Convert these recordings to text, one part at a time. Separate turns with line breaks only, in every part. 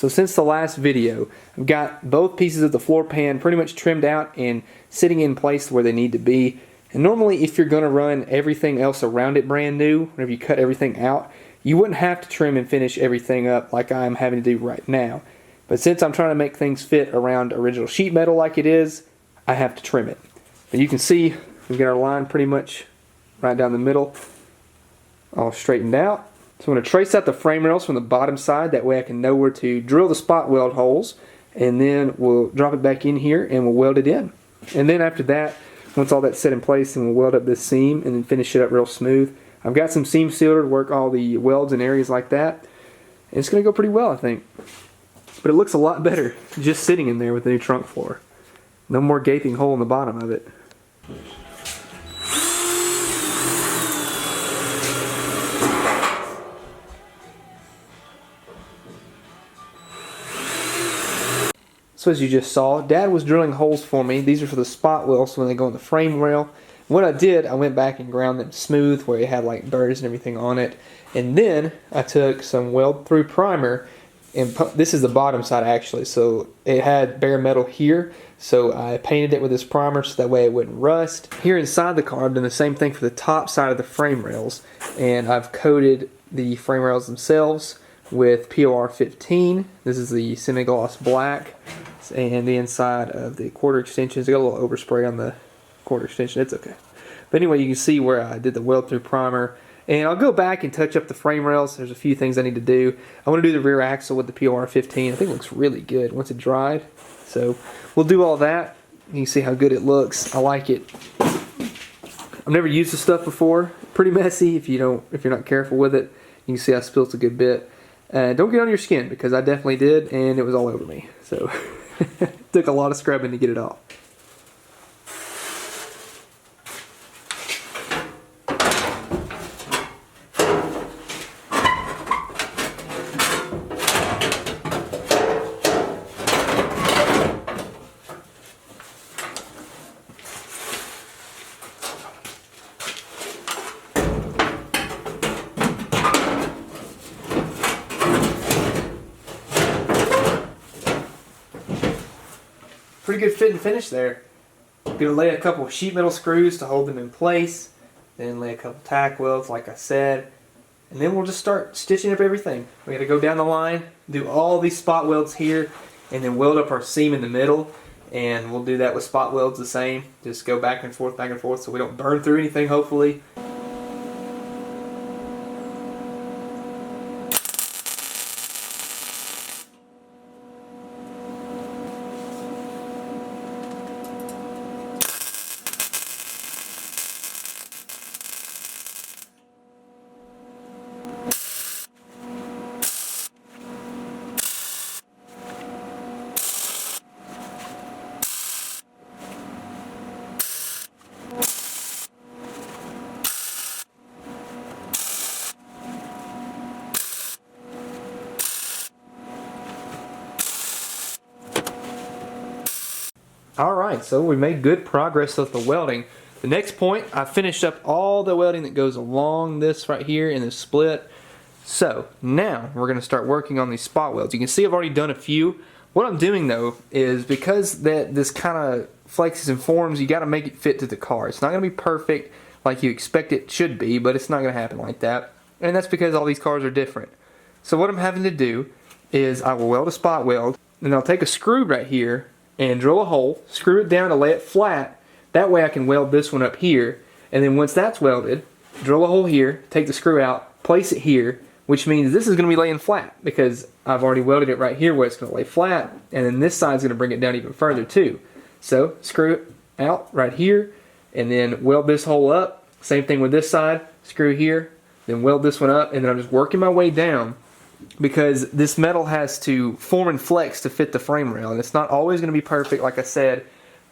So since the last video, I've got both pieces of the floor pan pretty much trimmed out and sitting in place where they need to be. And normally if you're going to run everything else around it brand new, whenever you cut everything out, you wouldn't have to trim and finish everything up like I'm having to do right now. But since I'm trying to make things fit around original sheet metal like it is, I have to trim it. But you can see we've got our line pretty much right down the middle, all straightened out. So I'm going to trace out the frame rails from the bottom side, that way I can know where to drill the spot weld holes, and then we'll drop it back in here and we'll weld it in. And then after that, once all that's set in place, then we'll weld up this seam and then finish it up real smooth. I've got some seam sealer to work all the welds in areas like that, and it's going to go pretty well, I think. But it looks a lot better just sitting in there with the new trunk floor. No more gaping hole in the bottom of it. So as you just saw, Dad was drilling holes for me. These are for the spot welds, so when they go in the frame rail. What I did, I went back and ground them smooth where it had like burrs and everything on it. And then I took some weld through primer, and this is the bottom side actually, so it had bare metal here. So I painted it with this primer so that way it wouldn't rust. Here inside the car, I've done the same thing for the top side of the frame rails. And I've coated the frame rails themselves with POR 15. This is the semi-gloss black. And the inside of the quarter extensions, I got a little overspray on the quarter extension, it's okay. But anyway, you can see where I did the weld through primer. And I'll go back and touch up the frame rails. There's a few things I need to do. I want to do the rear axle with the POR 15. I think it looks really good once it dried. So we'll do all that. You can see how good it looks. I like it. I've never used this stuff before. Pretty messy if you're not careful with it. You can see I spilled a good bit. Don't get on your skin, because I definitely did, and it was all over me. So it took a lot of scrubbing to get it off. Pretty good fit and finish there. Gonna lay a couple of sheet metal screws to hold them in place, then lay a couple tack welds like I said, and then we'll just start stitching up everything. We gotta go down the line, do all these spot welds here, and then weld up our seam in the middle, and we'll do that with spot welds the same. Just go back and forth so we don't burn through anything, hopefully. Alright, so we made good progress with the welding. The next point, I finished up all the welding that goes along this right here in the split. So now we're going to start working on these spot welds. You can see I've already done a few. What I'm doing though is, because this kind of flexes and forms, you got to make it fit to the car. It's not going to be perfect like you expect it should be, but it's not going to happen like that. And that's because all these cars are different. So what I'm having to do is I will weld a spot weld, and I'll take a screw right here and drill a hole, screw it down to lay it flat. That way I can weld this one up here, and then once that's welded, drill a hole here, take the screw out, place it here, which means this is going to be laying flat because I've already welded it right here where it's going to lay flat, and then this side's going to bring it down even further too. So screw it out right here, and then weld this hole up. Same thing with this side, screw here, then weld this one up, and then I'm just working my way down, because this metal has to form and flex to fit the frame rail, and it's not always going to be perfect like I said,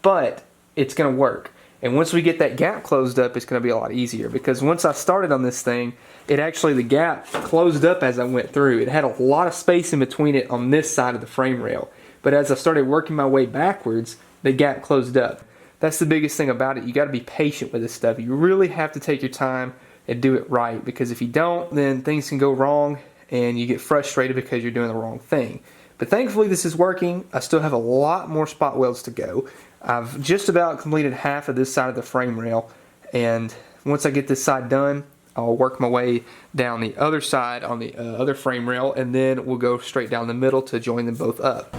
but it's going to work. And once we get that gap closed up, it's going to be a lot easier, because once I started on this thing, the gap closed up as I went through. It had a lot of space in between it on this side of the frame rail, but as I started working my way backwards, the gap closed up. That's the biggest thing about it. You got to be patient with this stuff. You really have to take your time and do it right, because if you don't, then things can go wrong and you get frustrated because you're doing the wrong thing. But thankfully this is working. I still have a lot more spot welds to go. I've just about completed half of this side of the frame rail, and once I get this side done, I'll work my way down the other side on the other frame rail, and then we'll go straight down the middle to join them both up.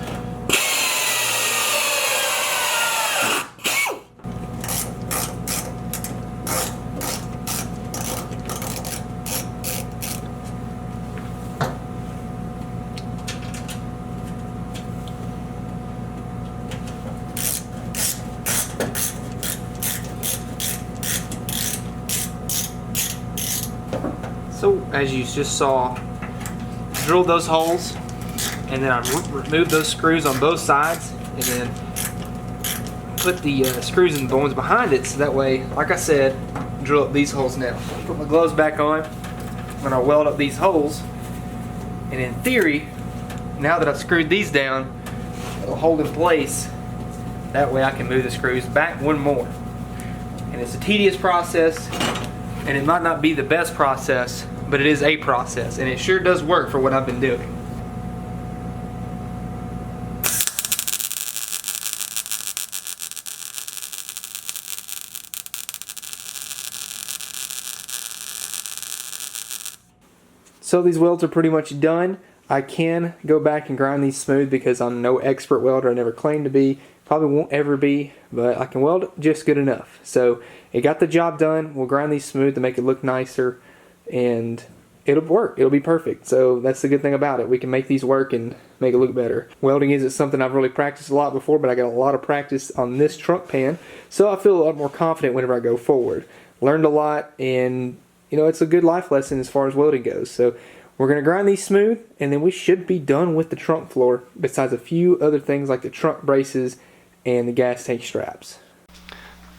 So as you just saw, drilled those holes, and then I removed those screws on both sides, and then put the screws and the ones behind it, so that way, like I said, drill up these holes now. Put my gloves back on when I weld up these holes, and in theory, now that I've screwed these down, it'll hold in place. That way I can move the screws back one more. And it's a tedious process, and it might not be the best process, but it is a process, and it sure does work for what I've been doing. So these welds are pretty much done. I can go back and grind these smooth because I'm no expert welder. I never claimed to be. Probably won't ever be, but I can weld just good enough. So it got the job done. We'll grind these smooth to make it look nicer, and it'll work. It'll be perfect. So that's the good thing about it. We can make these work and make it look better. Welding isn't something I've really practiced a lot before, but I got a lot of practice on this trunk pan, so I feel a lot more confident whenever I go forward. Learned a lot, and you know, it's a good life lesson as far as welding goes. So we're going to grind these smooth, and then we should be done with the trunk floor, besides a few other things like the trunk braces and the gas tank straps.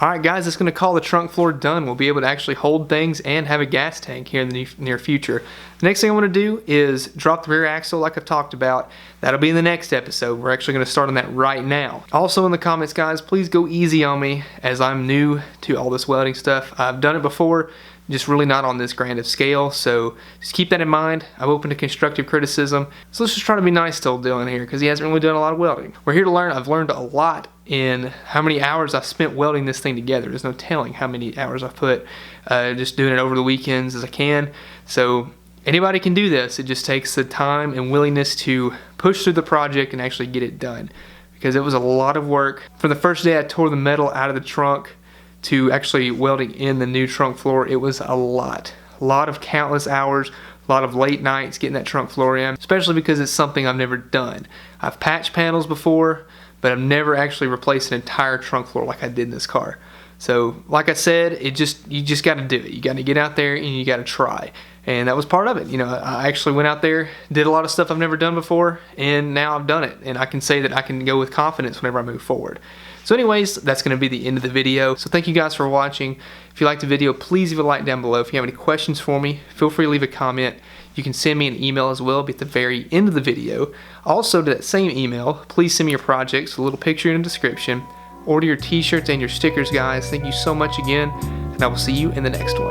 Alright guys, that's going to call the trunk floor done. We'll be able to actually hold things and have a gas tank here in the near future. The next thing I want to do is drop the rear axle like I've talked about. That'll be in the next episode. We're actually going to start on that right now. Also in the comments guys, please go easy on me as I'm new to all this welding stuff. I've done it before, just really not on this grand of scale, so just keep that in mind. I'm open to constructive criticism, so let's just try to be nice to old Dylan here because he hasn't really done a lot of welding. We're here to learn. I've learned a lot in how many hours I've spent welding this thing together. There's no telling how many hours I've put just doing it over the weekends as I can. So anybody can do this. It just takes the time and willingness to push through the project and actually get it done, because it was a lot of work. From the first day I tore the metal out of the trunk to actually welding in the new trunk floor, it was a lot of countless hours, a lot of late nights getting that trunk floor in, especially because it's something I've never done. I've patched panels before, but I've never actually replaced an entire trunk floor like I did in this car. So like I said, you just got to do it. You got to get out there and you got to try, and that was part of it. You know, I actually went out there, did a lot of stuff I've never done before, and now I've done it, and I can say that I can go with confidence whenever I move forward. So anyways, that's going to be the end of the video. So thank you guys for watching. If you liked the video, please leave a like down below. If you have any questions for me, feel free to leave a comment. You can send me an email as well, be at the very end of the video. Also, to that same email, please send me your projects, a little picture in the description. Order your t-shirts and your stickers, guys. Thank you so much again, and I will see you in the next one.